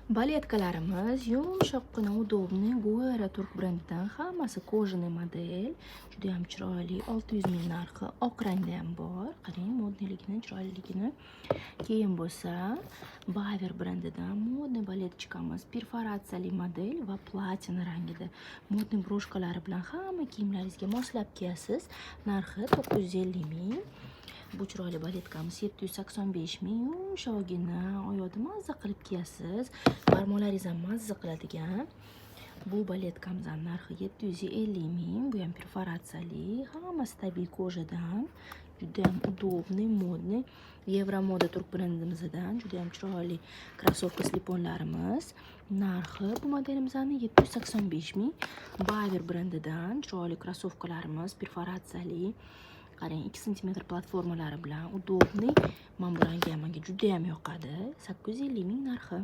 Baletkalarimiz yumshoqqina, udobniy Guera Turk brendidan. Hammasi kojaniy model. Juda ham chiroyli. 600 ming narxi. Oq rangda ham bor. Qarang, modniyligini, chiroyliligini. Keyin bo'lsa, Baver brendidan modniy baletchikamiz. Perforatsiyali model va platina rangida. Modniy broshkalari bilan hamma kiyimlaringizga moslab kiyasiz. Narxi 950 ming. Bu chiroyli baletkamiz 785 ming. Yumshog'ina, oyoqda mazza qilib kiyasiz. Barmoqlaringiz ham mazza qiladigan. Bu baletkamizning narxi 750 ming. Bu ham perforatsiyali, hammasi tabiiy kojadan. Juda ham udobniy, modniy. Evromoda Turk brendimizdan juda ham chiroyli krossovka sliponlarimiz. Narxi bu modelimizning 785 ming. Baver brendidan chiroyli krossovkalarimiz, perforatsiyali. Qarang, 2 sm platformalari bilan udobniy. Mana bu rangi menga juda ham yoqadi. 850 ming narxi.